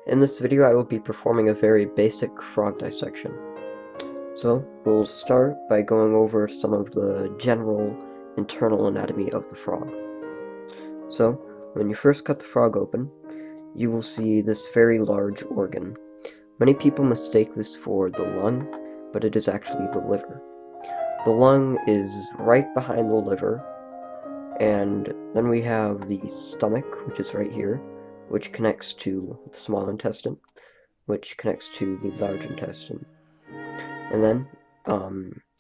In this video I will be performing a very basic frog dissection. So we'll start by going over some of the general internal anatomy of the frog. So when you first cut the frog open, you will see this very large organ. Many people mistake this for the lung, but it is actually the liver. The lung is right behind the liver, and then we have the stomach, which is right here, which connects to the small intestine, which connects to the large intestine. And then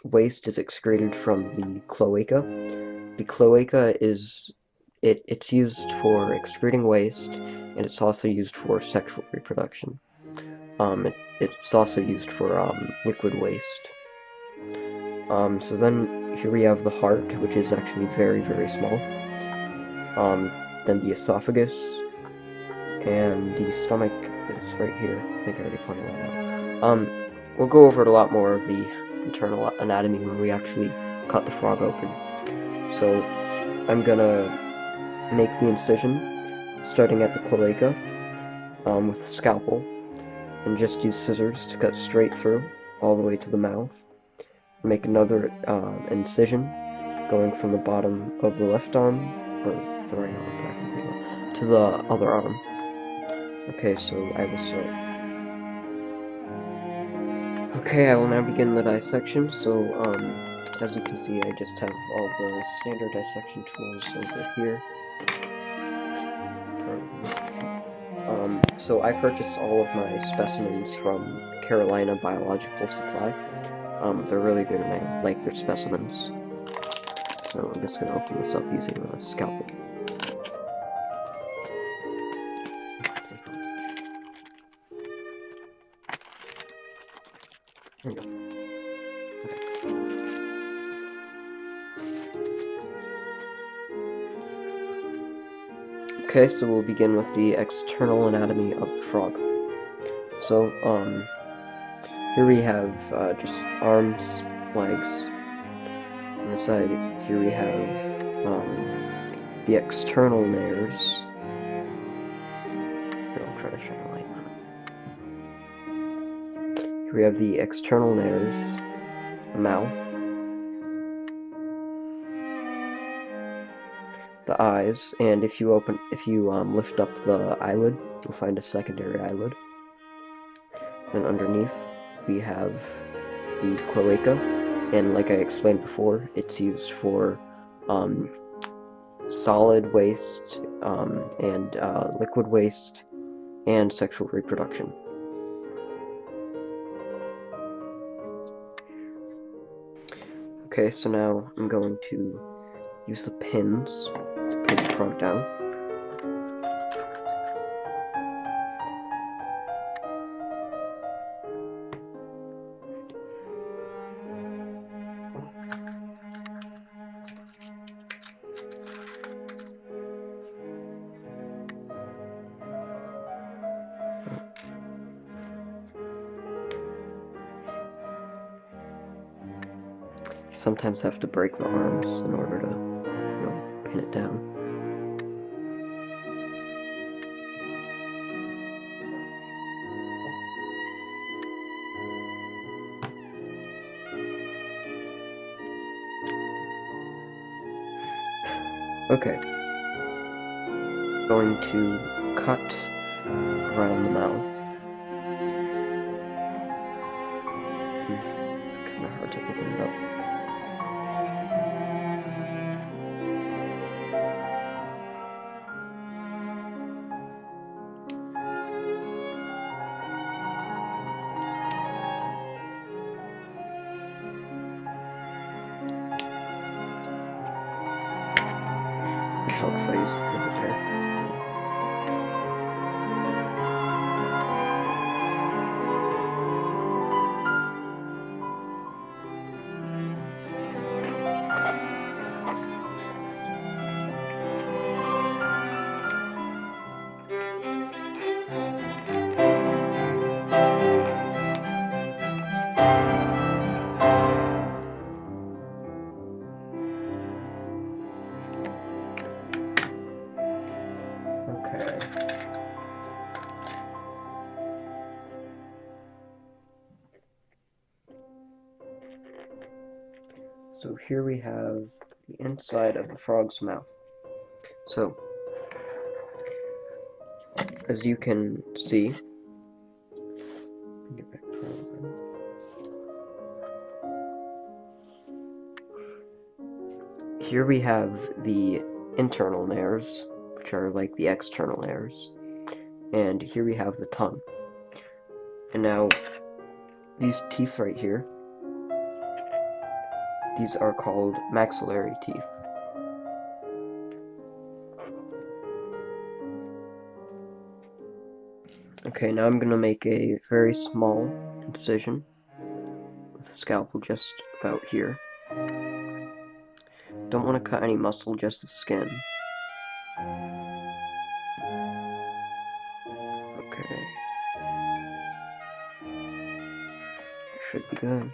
waste is excreted from the cloaca. The cloaca it's used for excreting waste, and it's also used for sexual reproduction. It's also used for liquid waste. So then here we have the heart, which is actually very, very small. Then the esophagus, and the stomach is right here. I think I already pointed that out. We'll go over a lot more of the internal anatomy when we actually cut the frog open. So I'm gonna make the incision starting at the cloaca with a scalpel, and just use scissors to cut straight through all the way to the mouth. Make another incision going from the bottom of the left arm, or the right arm, to the other arm. Okay, so I will start. Okay, I will now begin the dissection. So, as you can see, I just have all the standard dissection tools over here. So I purchased all of my specimens from Carolina Biological Supply. They're really good and I like their specimens. So I'm just going to open this up using a scalpel. There we go. Okay, so we'll begin with the external anatomy of the frog. So, here we have just arms, legs. On the side here we have the external nares. I'll try to shine a light on it. Here we have the external nares, the mouth, the eyes, and if you lift up the eyelid, you'll find a secondary eyelid. Then underneath we have the cloaca, and like I explained before, it's used for solid waste and liquid waste and sexual reproduction. Okay, so now I'm going to use the pins to pin the frog down. You sometimes have to break the arms in order to, pin it down. Okay. Going to cut around the mouth. It's kind of hard to open it up. Which helps if I use the pivot there. So here we have the inside of the frog's mouth. So, as you can see, here we have the internal nares, which are like the external nares, and here we have the tongue. And now, these teeth right here, these are called maxillary teeth. Okay, now I'm going to make a very small incision with the scalpel just about here. Don't want to cut any muscle, just the skin. Okay. Should be good.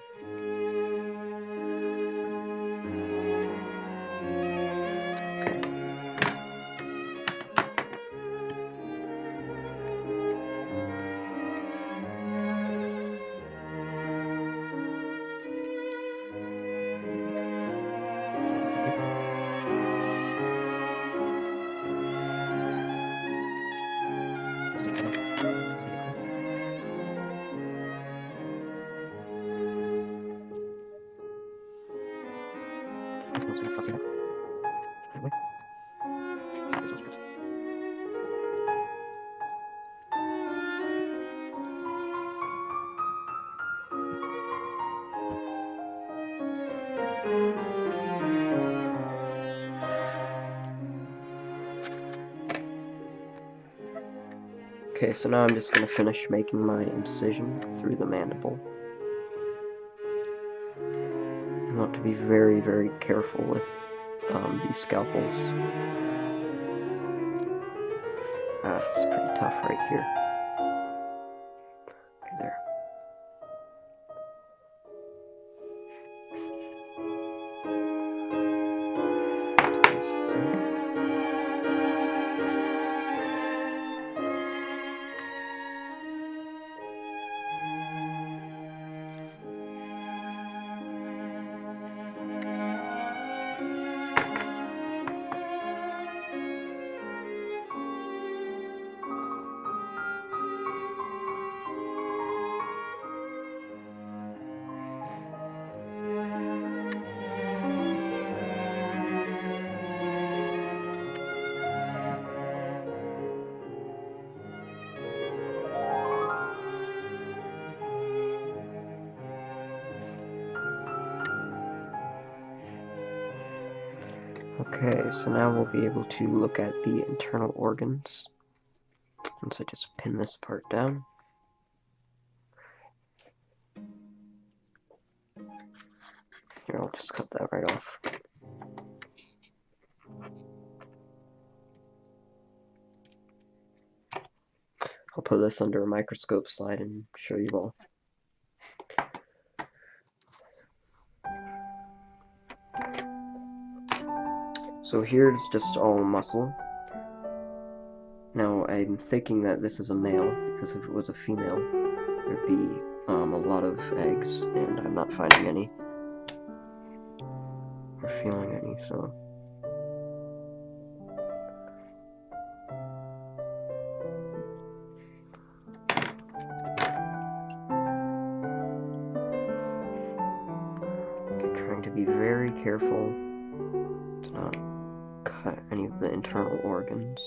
Okay, so now I'm just going to finish making my incision through the mandible. You want to be very, very careful with these scalpels. It's pretty tough right here. Okay, there. Okay, so now we'll be able to look at the internal organs. And so just pin this part down. Here, I'll just cut that right off. I'll put this under a microscope slide and show you all. So here it's just all muscle. Now I'm thinking that this is a male, because if it was a female, there'd be a lot of eggs, and I'm not finding any, or feeling any, so... Okay, trying to be very careful to not cut any of the internal organs.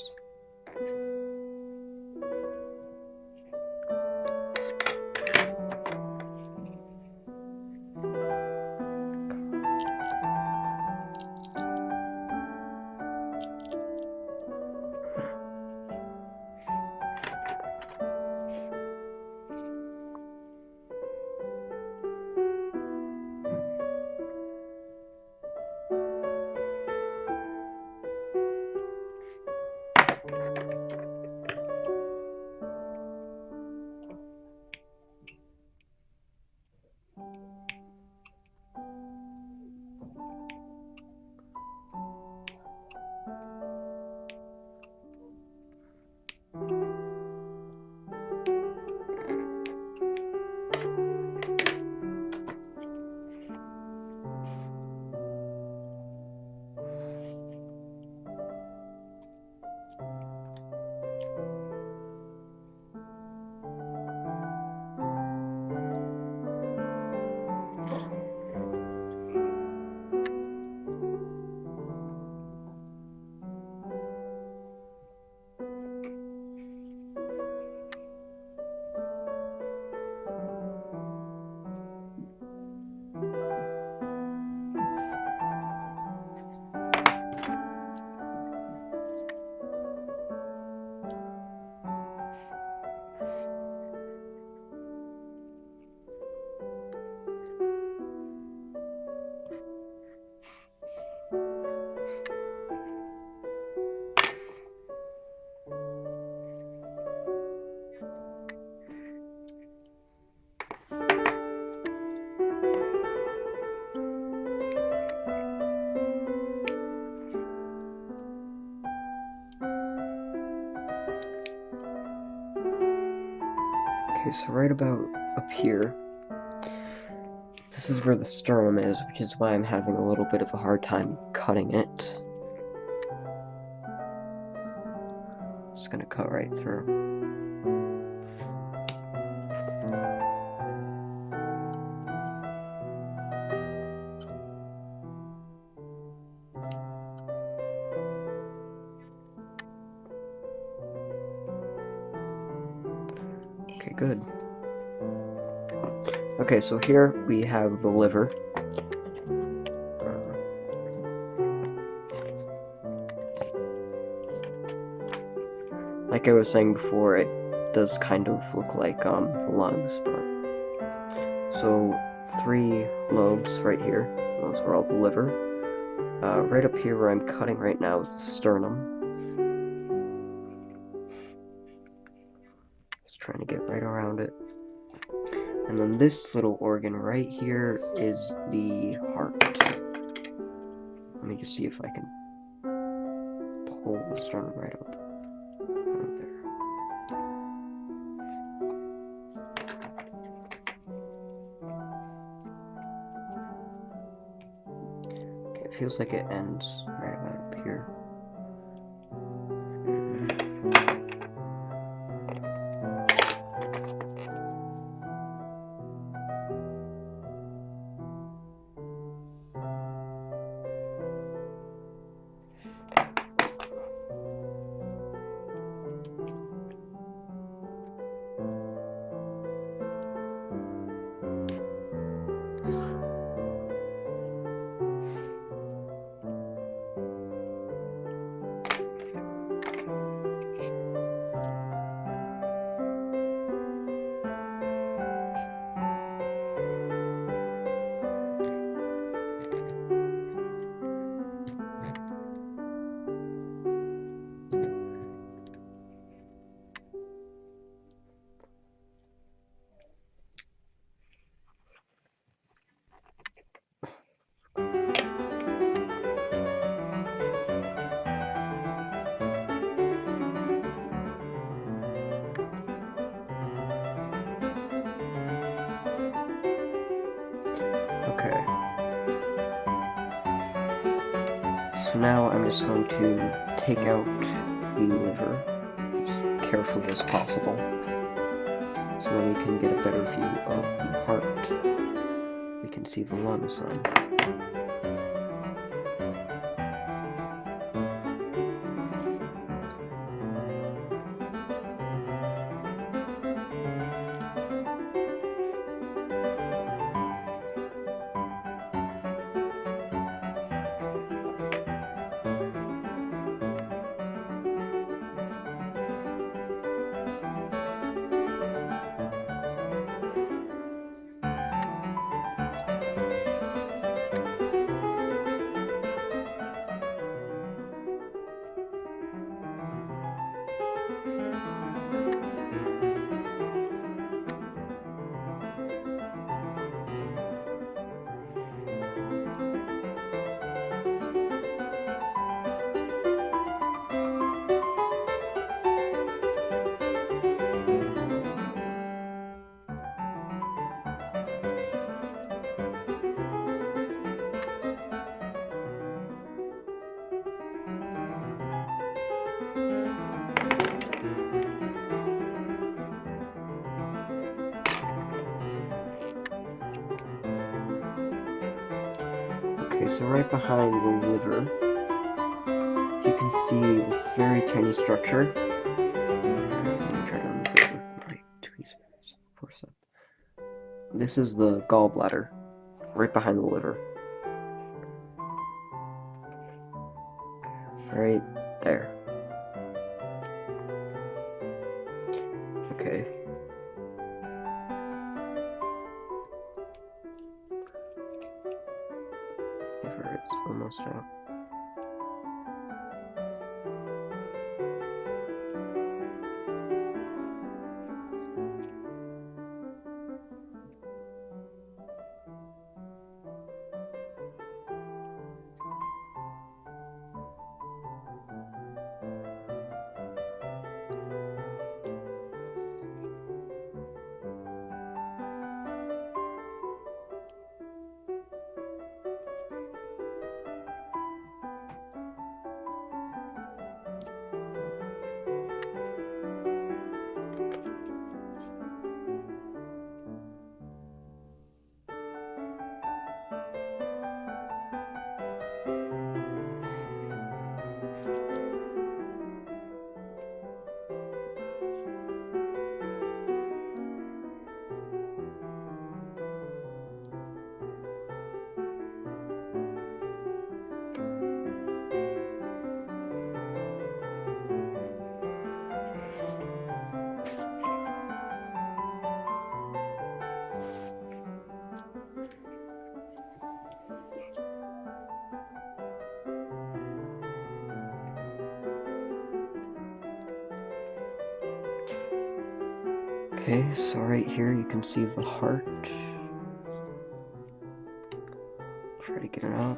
Okay, so right about up here, this is where the sternum is, which is why I'm having a little bit of a hard time cutting it. Just gonna cut right through. Okay, good. Okay, so here we have the liver. Like I was saying before, it does kind of look like the lungs, but so 3 lobes right here. Those are all the liver. Right up here where I'm cutting right now is the sternum. Just trying to get right around it. And then this little organ right here is the heart. Let me just see if I can pull the sternum right up. Right there. Okay, it feels like it ends right about up here. Okay. So now I'm just going to take out the liver as carefully as possible, so then we can get a better view of the heart. We can see the lungs then. Okay, so right behind the liver, you can see this very tiny structure. Let me try to remove it with my tweezers. Forceps. This is the gallbladder, right behind the liver. Right there. Okay. Liver is almost out. Okay, so right here you can see the heart. Try to get it out.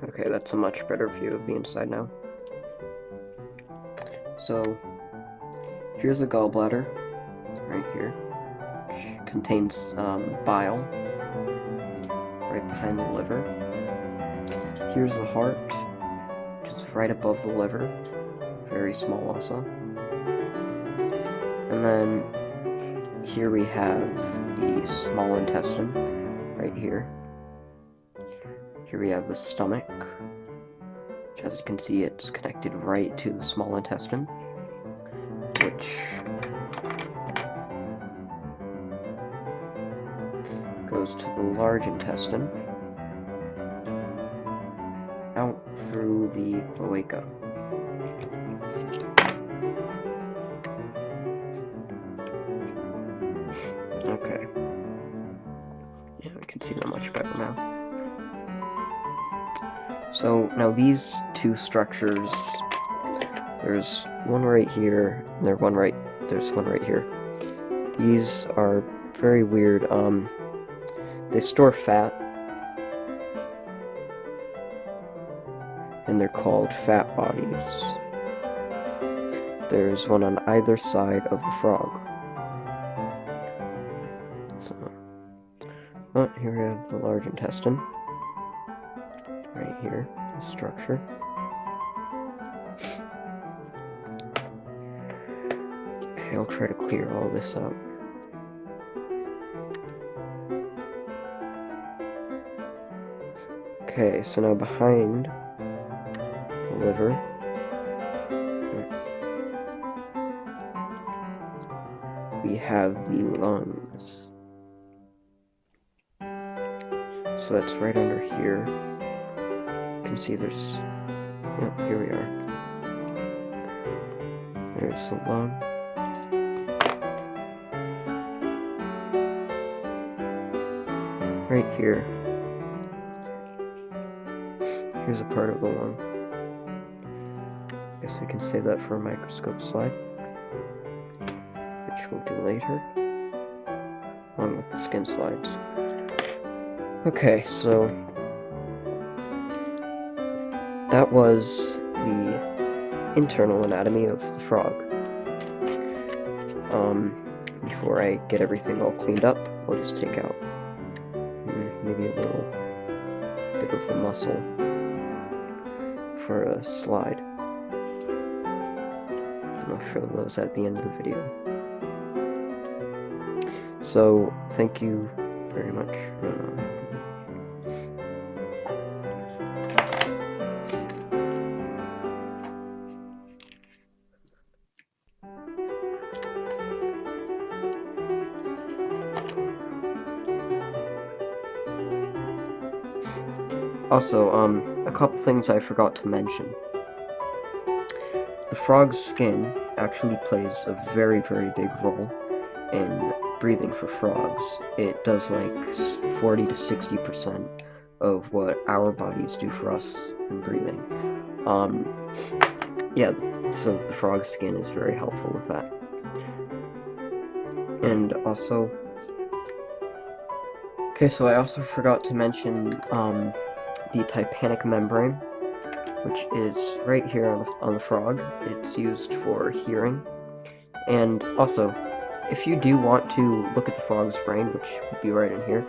Okay, that's a much better view of the inside now. So, here's the gallbladder, right here, which contains bile, right behind the liver. Here's the heart, which is right above the liver, very small also. And then here we have the small intestine, right here. Here we have the stomach, which as you can see it's connected right to the small intestine, which goes to the large intestine, out through the cloaca. Okay. Yeah, we can see that much better now. So now these two structures, there's one right here, and there's one right here. These are very weird. They store fat, and they're called fat bodies. There's one on either side of the frog. So, here we have the large intestine. Right here, the structure. Okay, I'll try to clear all this up. Okay, so now behind the liver, we have the lungs. So that's right under here. You can see there's, yep, here we are. There's the lung. Right here. Here's a part of the lung. Guess we can save that for a microscope slide, which we'll do later, along with the skin slides. Okay, so that was the internal anatomy of the frog. Before I get everything all cleaned up, I'll just take out maybe a little bit of the muscle for a slide. And I'll show those at the end of the video. So, thank you very much. Also, a couple things I forgot to mention. The frog's skin actually plays a very, very big role in breathing for frogs. It does like 40 to 60% of what our bodies do for us in breathing. Yeah, so the frog's skin is very helpful with that. And also, okay, so I also forgot to mention the tympanic membrane, which is right here on the frog. It's used for hearing. And also, if you do want to look at the frog's brain, which would be right in here,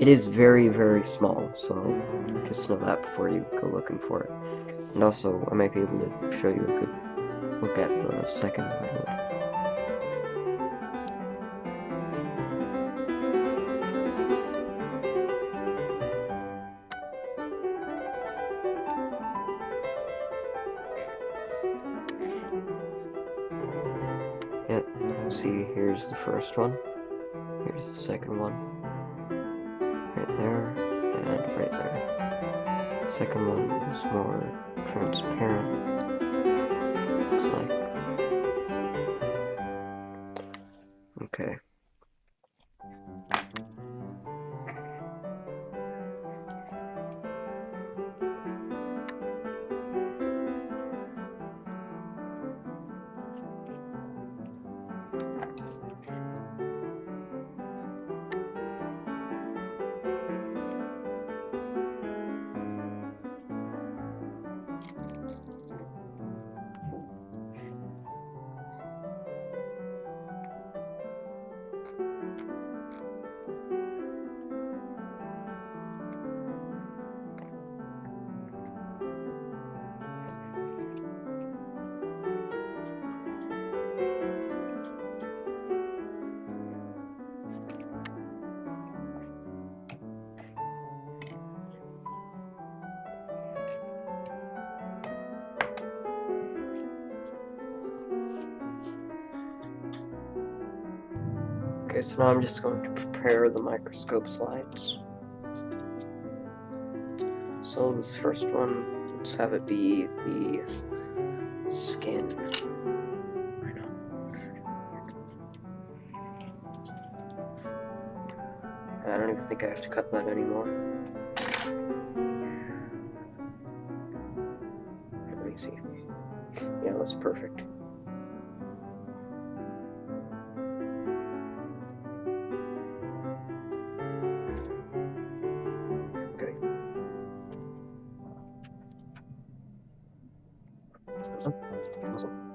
it is very, very small, so just know that before you go looking for it. And also, I might be able to show you a good look at the second eyelid. Yep, see, here's the first one, here's the second one, right there, and right there. The second one is more transparent, looks like. Okay, so now I'm just going to prepare the microscope slides. So this first one, let's have it be the skin. I don't even think I have to cut that anymore. Let me see. Yeah, that's perfect. Okay. Awesome.